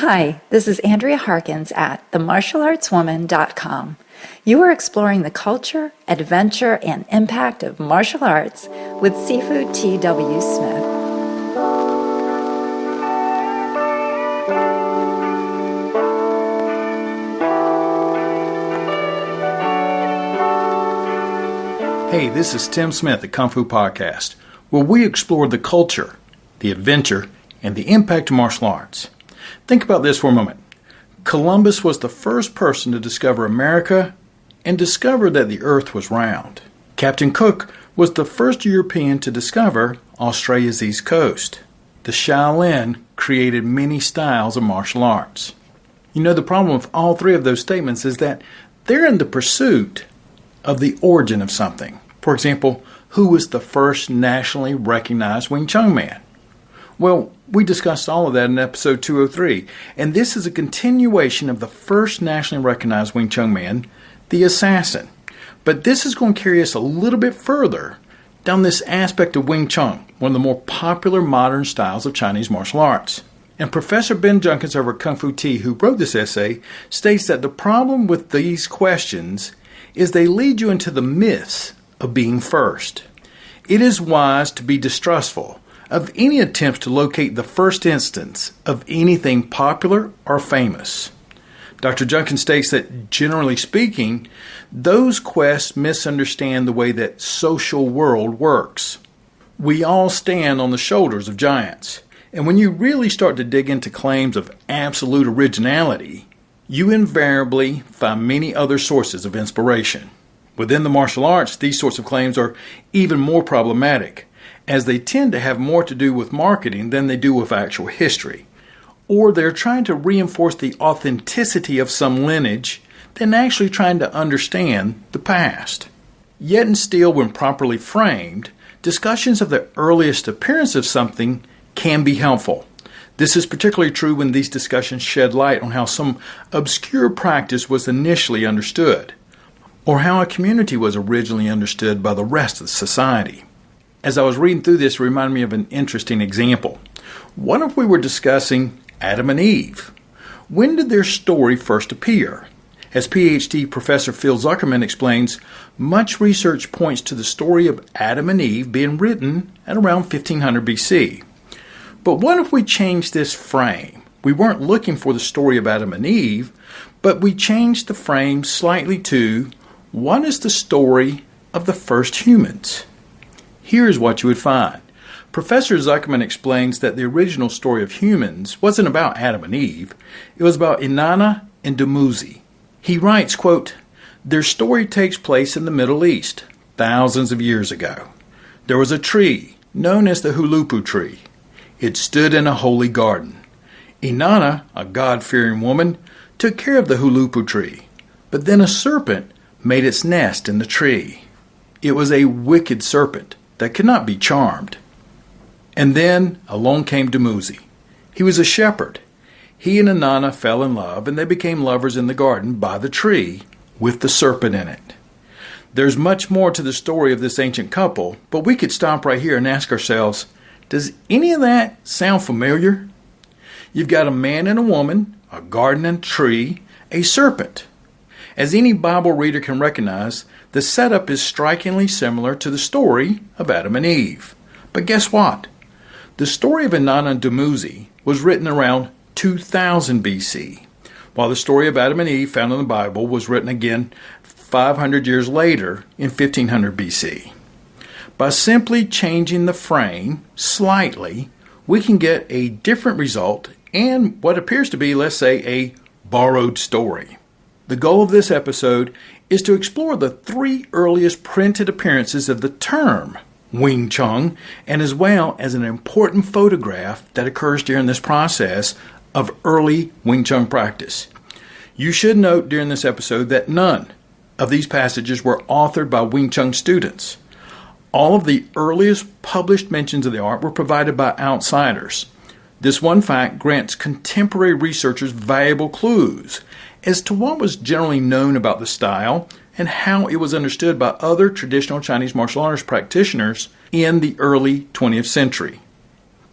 Hi, this is Andrea Harkins at themartialartswoman.com. You are exploring the culture, adventure, and impact of martial arts with Seafood T.W. Smith. Hey, this is Tim Smith at Kung Fu Podcast, where we explore the culture, the adventure, and the impact of martial arts. Think about this for a moment. Columbus was the first person to discover America and discover that the earth was round. Captain Cook was the first European to discover Australia's east coast. The Shaolin created many styles of martial arts. You know, the problem with all three of those statements is that they're in the pursuit of the origin of something. For example, who was the first nationally recognized Wing Chun man? Well, we discussed all of that in episode 203, and this is a continuation of the first nationally recognized Wing Chun man, the assassin. But this is going to carry us a little bit further down this aspect of Wing Chun, one of the more popular modern styles of Chinese martial arts. And Professor Ben Junkins over at Kung Fu Tea, who wrote this essay, states that the problem with these questions is they lead you into the myths of being first. It is wise to be distrustful of any attempts to locate the first instance of anything popular or famous. Dr. Junkins states that, generally speaking, those quests misunderstand the way that social world works. We all stand on the shoulders of giants, and when you really start to dig into claims of absolute originality, you invariably find many other sources of inspiration. Within the martial arts, these sorts of claims are even more problematic, as they tend to have more to do with marketing than they do with actual history. Or they're trying to reinforce the authenticity of some lineage than actually trying to understand the past. Yet and still, when properly framed, discussions of the earliest appearance of something can be helpful. This is particularly true when these discussions shed light on how some obscure practice was initially understood, or how a community was originally understood by the rest of society. As I was reading through this, it reminded me of an interesting example. What if we were discussing Adam and Eve? When did their story first appear? As PhD Professor Phil Zuckerman explains, much research points to the story of Adam and Eve being written at around 1500 BC. But what if we changed this frame? We weren't looking for the story of Adam and Eve, but we changed the frame slightly to, what is the story of the first humans? Here's what you would find. Professor Zuckerman explains that the original story of humans wasn't about Adam and Eve. It was about Inanna and Dumuzi. He writes, quote, "Their story takes place in the Middle East, thousands of years ago. There was a tree known as the Hulupu tree. It stood in a holy garden. Inanna, a God-fearing woman, took care of the Hulupu tree, but then a serpent made its nest in the tree. It was a wicked serpent that could not be charmed. And then along came Dumuzi. He was a shepherd. He and Inanna fell in love, and they became lovers in the garden by the tree with the serpent in it." There's much more to the story of this ancient couple, but we could stop right here and ask ourselves, does any of that sound familiar? You've got a man and a woman, a garden and tree, a serpent. As any Bible reader can recognize, the setup is strikingly similar to the story of Adam and Eve. But guess what? The story of Inanna and Dumuzi was written around 2000 BC, while the story of Adam and Eve found in the Bible was written again 500 years later in 1500 BC. By simply changing the frame slightly, we can get a different result and what appears to be, let's say, a borrowed story. The goal of this episode is to explore the three earliest printed appearances of the term Wing Chun, and as well as an important photograph that occurs during this process of early Wing Chun practice. You should note during this episode that none of these passages were authored by Wing Chun students. All of the earliest published mentions of the art were provided by outsiders. This one fact grants contemporary researchers valuable clues as to what was generally known about the style and how it was understood by other traditional Chinese martial arts practitioners in the early 20th century.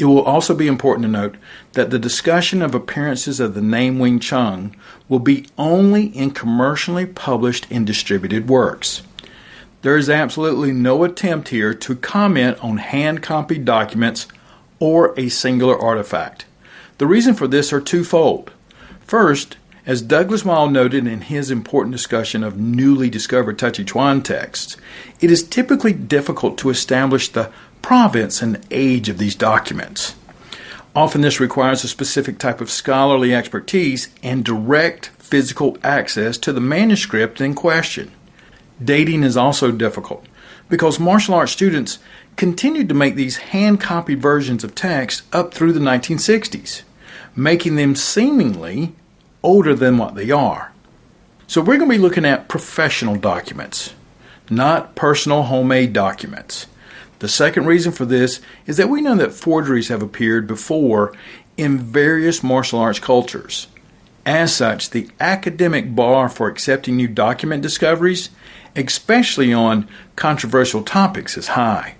It will also be important to note that the discussion of appearances of the name Wing Chun will be only in commercially published and distributed works. There is absolutely no attempt here to comment on hand-copied documents or a singular artifact. The reason for this are twofold. First, as Douglas Weil noted in his important discussion of newly discovered Touchy Chuan texts, it is typically difficult to establish the provenance and age of these documents. Often this requires a specific type of scholarly expertise and direct physical access to the manuscript in question. Dating is also difficult because martial arts students continued to make these hand-copied versions of text up through the 1960s, making them seemingly older than what they are. So we're going to be looking at professional documents, not personal homemade documents. The second reason for this is that we know that forgeries have appeared before in various martial arts cultures. As such, the academic bar for accepting new document discoveries, especially on controversial topics, is high.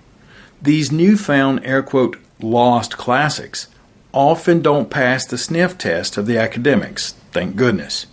These newfound, air quote, lost classics often don't pass the sniff test of the academics, thank goodness.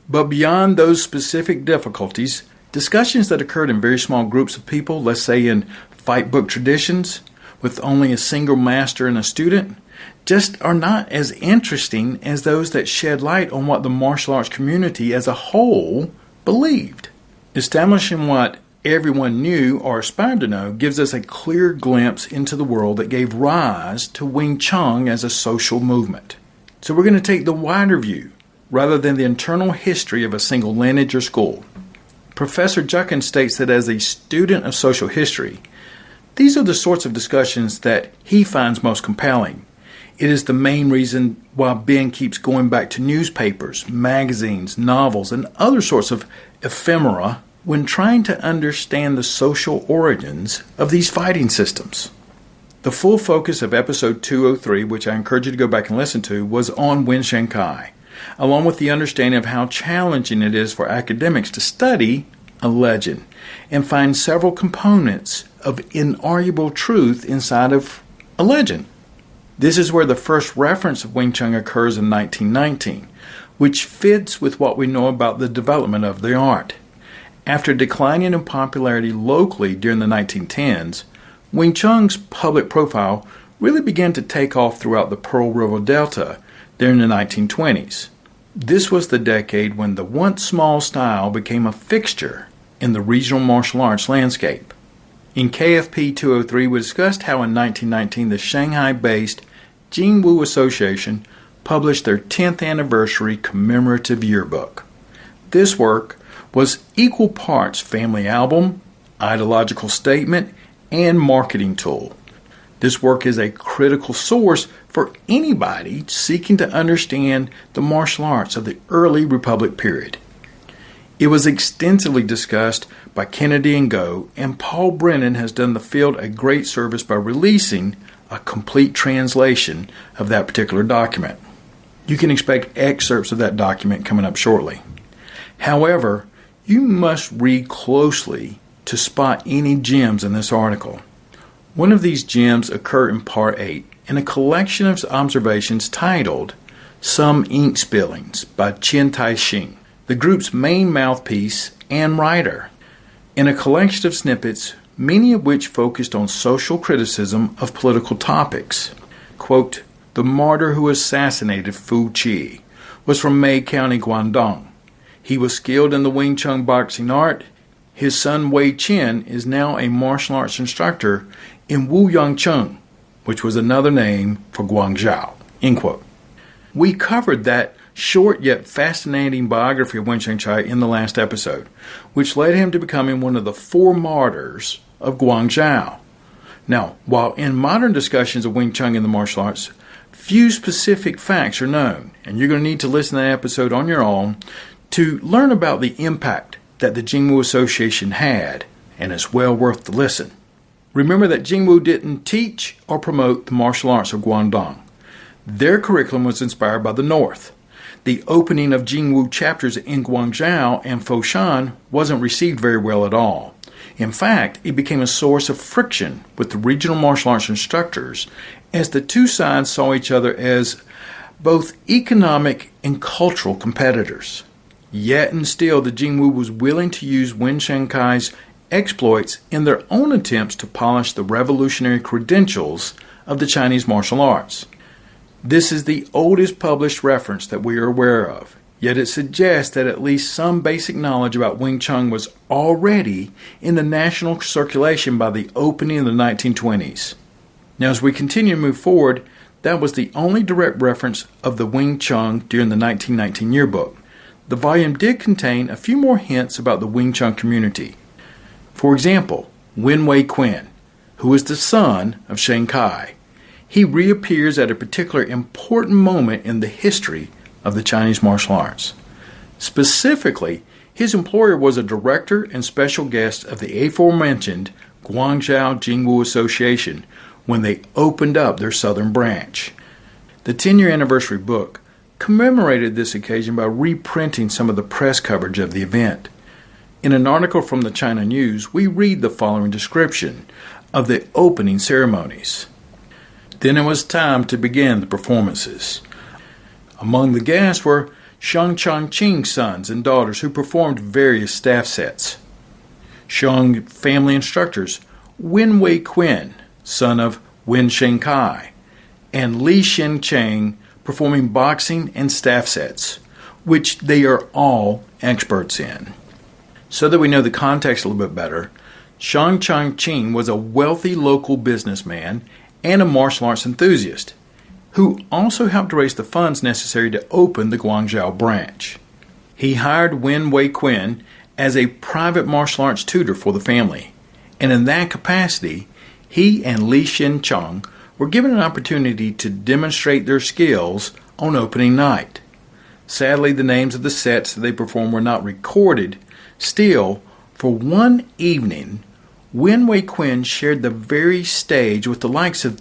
But beyond those specific difficulties, discussions that occurred in very small groups of people, let's say in fight book traditions, with only a single master and a student, just are not as interesting as those that shed light on what the martial arts community as a whole believed. Establishing what everyone knew or aspired to know gives us a clear glimpse into the world that gave rise to Wing Chun as a social movement. So we're going to take the wider view rather than the internal history of a single lineage or school. Professor Jukin states that as a student of social history, these are the sorts of discussions that he finds most compelling. It is the main reason why Ben keeps going back to newspapers, magazines, novels, and other sorts of ephemera when trying to understand the social origins of these fighting systems. The full focus of episode 203, which I encourage you to go back and listen to, was on Wen Shan Kai, along with the understanding of how challenging it is for academics to study a legend and find several components of inarguable truth inside of a legend. This is where the first reference of Wing Chun occurs in 1919, which fits with what we know about the development of the art. After declining in popularity locally during the 1910s, Wing Chun's public profile really began to take off throughout the Pearl River Delta during the 1920s. This was the decade when the once small style became a fixture in the regional martial arts landscape. In KFP 203, we discussed how in 1919 the Shanghai-based Jingwu Association published their 10th anniversary commemorative yearbook. This work was equal parts family album, ideological statement, and marketing tool. This work is a critical source for anybody seeking to understand the martial arts of the early Republic period. It was extensively discussed by Kennedy and Go, and Paul Brennan has done the field a great service by releasing a complete translation of that particular document. You can expect excerpts of that document coming up shortly. However, you must read closely to spot any gems in this article. One of these gems occur in Part 8 in a collection of observations titled Some Ink Spillings by Chen Tai-shing, the group's main mouthpiece and writer, in a collection of snippets, many of which focused on social criticism of political topics. Quote, "The martyr who assassinated Fu Qi was from Mei County, Guangdong. He was skilled in the Wing Chun boxing art. His son Wei Chen is now a martial arts instructor in Wu Yang Chun, which was another name for Guangzhou." End quote. We covered that short yet fascinating biography of Wen Chang Chai in the last episode, which led him to becoming one of the 4 martyrs of Guangzhou. Now, while in modern discussions of Wing Chun in the martial arts, few specific facts are known, and you're going to need to listen to that episode on your own to learn about the impact that the Jingwu Association had, and it's well worth the listen. Remember that Jingwu didn't teach or promote the martial arts of Guangdong. Their curriculum was inspired by the North. The opening of Jingwu chapters in Guangzhou and Foshan wasn't received very well at all. In fact, it became a source of friction with the regional martial arts instructors as the two sides saw each other as both economic and cultural competitors. Yet and still, the Jingwu was willing to use Wen Shankai's exploits in their own attempts to polish the revolutionary credentials of the Chinese martial arts. This is the oldest published reference that we are aware of, yet it suggests that at least some basic knowledge about Wing Chun was already in the national circulation by the opening of the 1920s. Now, as we continue to move forward, that was the only direct reference of the Wing Chun during the 1919 yearbook. The volume did contain a few more hints about the Wing Chun community. For example, Wen Wei Qin, who is the son of Shankai. He reappears at a particular important moment in the history of the Chinese martial arts. Specifically, his employer was a director and special guest of the aforementioned Guangzhou Jingwu Association when they opened up their southern branch. The 10-year anniversary book commemorated this occasion by reprinting some of the press coverage of the event. In an article from the China News, we read the following description of the opening ceremonies. Then it was time to begin the performances. Among the guests were Shang Changqing's sons and daughters who performed various staff sets. Shang family instructors Wen Wei Qin, son of Wen Shankai, and Li Shencheng performing boxing and staff sets, which they are all experts in. So that we know the context a little bit better, Shang Changqing was a wealthy local businessman and a martial arts enthusiast, who also helped raise the funds necessary to open the Guangzhou branch. He hired Wen Wei Qin as a private martial arts tutor for the family, and in that capacity, he and Li Shencheng were given an opportunity to demonstrate their skills on opening night. Sadly, the names of the sets that they performed were not recorded. Still, for one evening, Wen Wei Qin shared the very stage with the likes of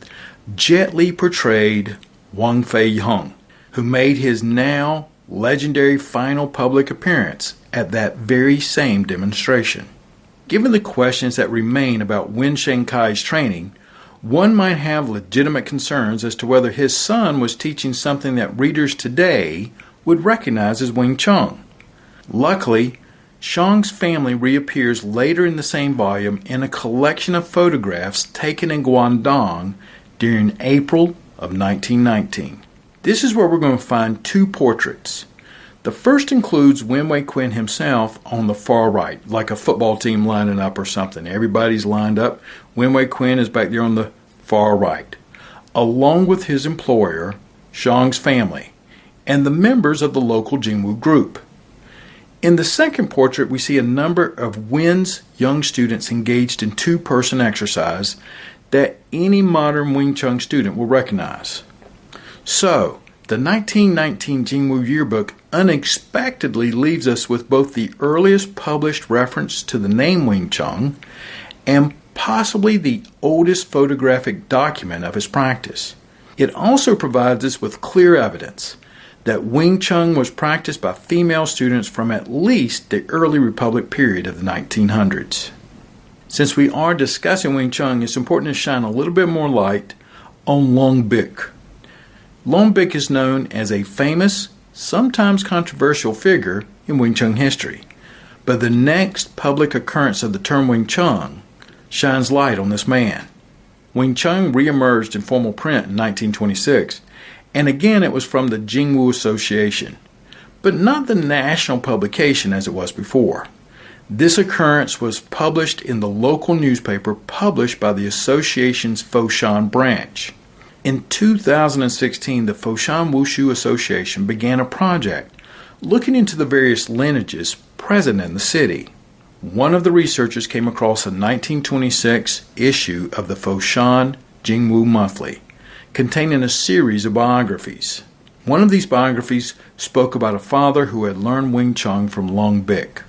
Jet Li portrayed Wang Fei Yong, who made his now legendary final public appearance at that very same demonstration. Given the questions that remain about Wen Shankai's training, one might have legitimate concerns as to whether his son was teaching something that readers today would recognize as Wing Chun. Luckily, Shang's family reappears later in the same volume in a collection of photographs taken in Guangdong during April of 1919. This is where we're going to find two portraits. The first includes Wen Wei Qin himself on the far right, like a football team lining up or something. Everybody's lined up. Wen Wei Qin is back there on the far right, along with his employer, Shang's family, and the members of the local Jingwu group. In the second portrait, we see a number of Wen's young students engaged in two-person exercise that any modern Wing Chun student will recognize. So, the 1919 Jingwu Yearbook unexpectedly leaves us with both the earliest published reference to the name Wing Chun and possibly the oldest photographic document of his practice. It also provides us with clear evidence that Wing Chun was practiced by female students from at least the early Republic period of the 1900s. Since we are discussing Wing Chun, it's important to shine a little bit more light on Long Bic. Long Bic is known as a famous, sometimes controversial figure in Wing Chun history, but the next public occurrence of the term Wing Chun shines light on this man. Wing Chun reemerged in formal print in 1926, and again it was from the Jingwu Association, but not the national publication as it was before. This occurrence was published in the local newspaper published by the association's Foshan branch. In 2016, the Foshan Wushu Association began a project looking into the various lineages present in the city. One of the researchers came across a 1926 issue of the Foshan Jingwu Monthly, containing a series of biographies. One of these biographies spoke about a father who had learned Wing Chun from Long Bic.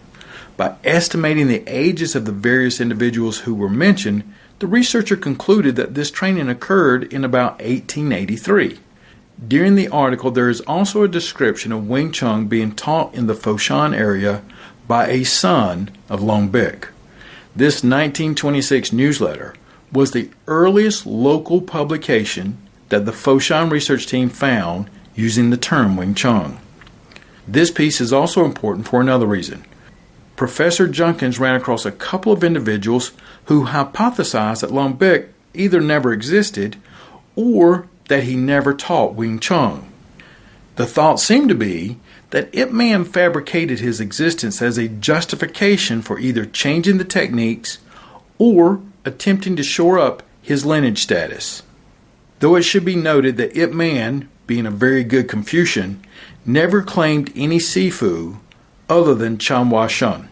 By estimating the ages of the various individuals who were mentioned, the researcher concluded that this training occurred in about 1883. During the article, there is also a description of Wing Chun being taught in the Foshan area by a son of Long Bic. This 1926 newsletter was the earliest local publication that the Foshan research team found using the term Wing Chun. This piece is also important for another reason. Professor Junkins ran across a couple of individuals who hypothesized that Lum Bick either never existed or that he never taught Wing Chun. The thought seemed to be that Yip Man fabricated his existence as a justification for either changing the techniques or attempting to shore up his lineage status. Though it should be noted that Yip Man, being a very good Confucian, never claimed any Sifu other than Chanhua Shun.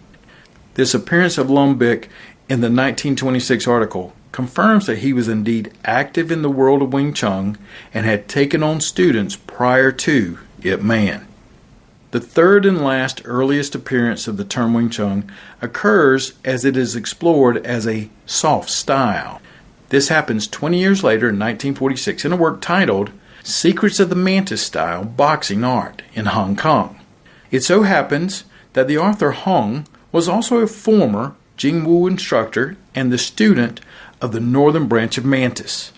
This appearance of Lum Bick in the 1926 article confirms that he was indeed active in the world of Wing Chun and had taken on students prior to Yip Man. The third and last earliest appearance of the term Wing Chun occurs as it is explored as a soft style. This happens 20 years later in 1946 in a work titled Secrets of the Mantis Style Boxing Art in Hong Kong. It so happens that the author Hong was also a former Jingwu instructor and the student of the northern branch of Mantis.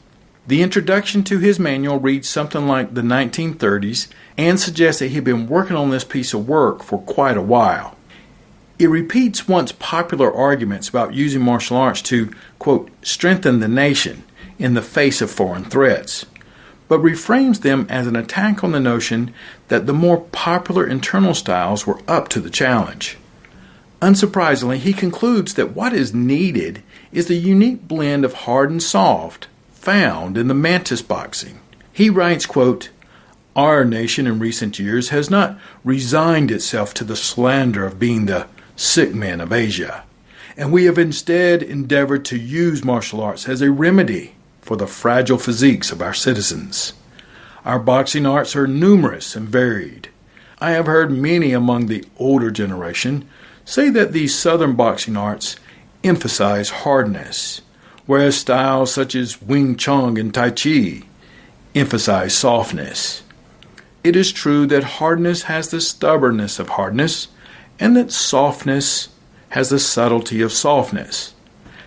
The introduction to his manual reads something like the 1930s and suggests that he had been working on this piece of work for quite a while. It repeats once popular arguments about using martial arts to, quote, strengthen the nation in the face of foreign threats, but reframes them as an attack on the notion that the more popular internal styles were up to the challenge. Unsurprisingly, he concludes that what is needed is the unique blend of hard and soft found in the Mantis boxing. He writes, quote, our nation in recent years has not resigned itself to the slander of being the sick men of Asia, and we have instead endeavored to use martial arts as a remedy for the fragile physiques of our citizens. Our boxing arts are numerous and varied. I have heard many among the older generation say that these southern boxing arts emphasize hardness, whereas styles such as Wing Chun and Tai Chi emphasize softness. It is true that hardness has the stubbornness of hardness, and that softness has the subtlety of softness.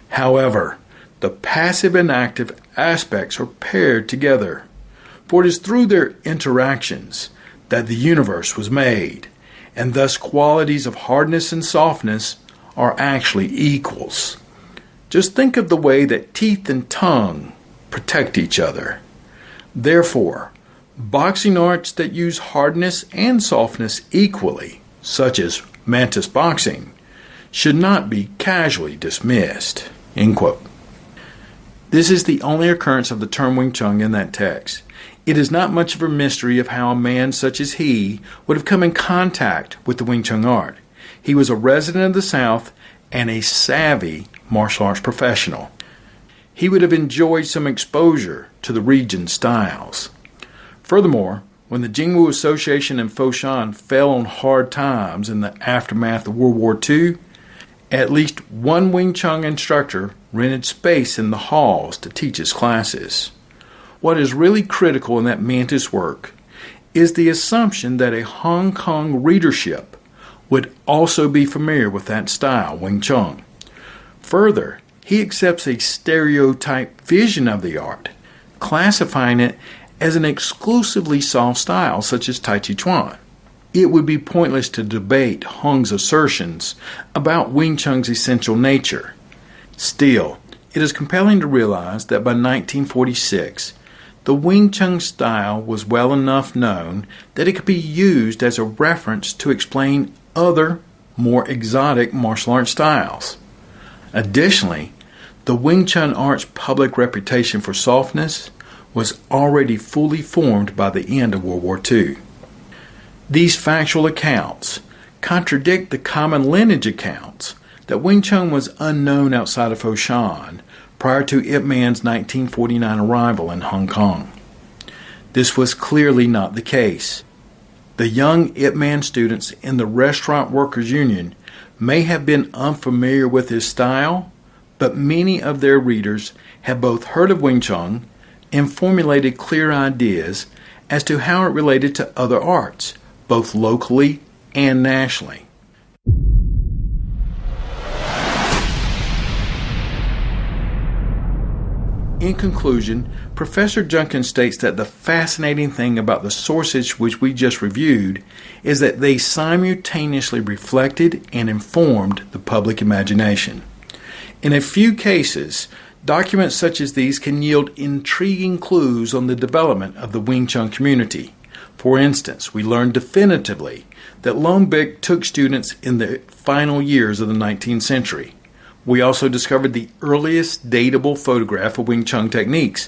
However, the passive and active aspects are paired together, for it is through their interactions that the universe was made, and thus qualities of hardness and softness are actually equals. Just think of the way that teeth and tongue protect each other. Therefore, boxing arts that use hardness and softness equally, such as Mantis boxing, should not be casually dismissed. End quote. This is the only occurrence of the term Wing Chun in that text. It is not much of a mystery of how a man such as he would have come in contact with the Wing Chun art. He was a resident of the South and a savvy martial arts professional. He would have enjoyed some exposure to the region's styles. Furthermore, when the Jingwu Association in Foshan fell on hard times in the aftermath of World War II, at least one Wing Chun instructor rented space in the halls to teach his classes. What is really critical in that Mantis work is the assumption that a Hong Kong readership would also be familiar with that style, Wing Chun. Further, he accepts a stereotype vision of the art, classifying it as an exclusively soft style such as Tai Chi Chuan. It would be pointless to debate Hong's assertions about Wing Chun's essential nature. Still, it is compelling to realize that by 1946, the Wing Chun style was well enough known that it could be used as a reference to explain other, more exotic martial arts styles. Additionally, the Wing Chun art's public reputation for softness was already fully formed by the end of World War II. These factual accounts contradict the common lineage accounts that Wing Chun was unknown outside of Foshan prior to Yip Man's 1949 arrival in Hong Kong. This was clearly not the case. The young Yip Man students in the Restaurant Workers Union may have been unfamiliar with his style, but many of their readers have both heard of Wing Chun and formulated clear ideas as to how it related to other arts, both locally and nationally. In conclusion, Professor Junkin states that the fascinating thing about the sources which we just reviewed is that they simultaneously reflected and informed the public imagination. In a few cases, documents such as these can yield intriguing clues on the development of the Wing Chun community. For instance, we learned definitively that Lone Bick took students in the final years of the 19th century. We also discovered the earliest datable photograph of Wing Chun techniques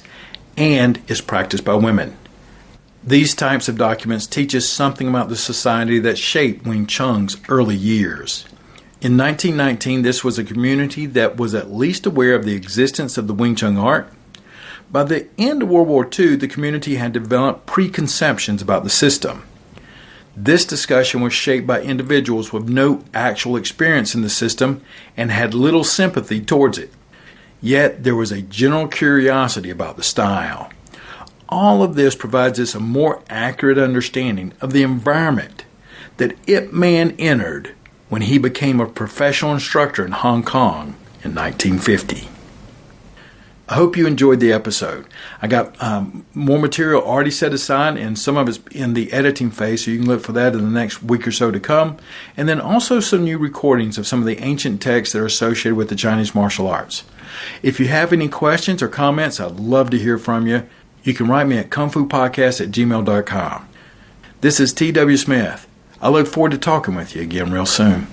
and is practiced by women. These types of documents teach us something about the society that shaped Wing Chun's early years. In 1919, this was a community that was at least aware of the existence of the Wing Chun art. By the end of World War II, the community had developed preconceptions about the system. This discussion was shaped by individuals with no actual experience in the system and had little sympathy towards it. Yet there was a general curiosity about the style. All of this provides us a more accurate understanding of the environment that Yip Man entered when he became a professional instructor in Hong Kong in 1950. I hope you enjoyed the episode. I got more material already set aside, and some of it's in the editing phase, so you can look for that in the next week or so to come. And then also some new recordings of some of the ancient texts that are associated with the Chinese martial arts. If you have any questions or comments, I'd love to hear from you. You can write me at kungfupodcast@gmail.com. This is T.W. Smith. I look forward to talking with you again real soon.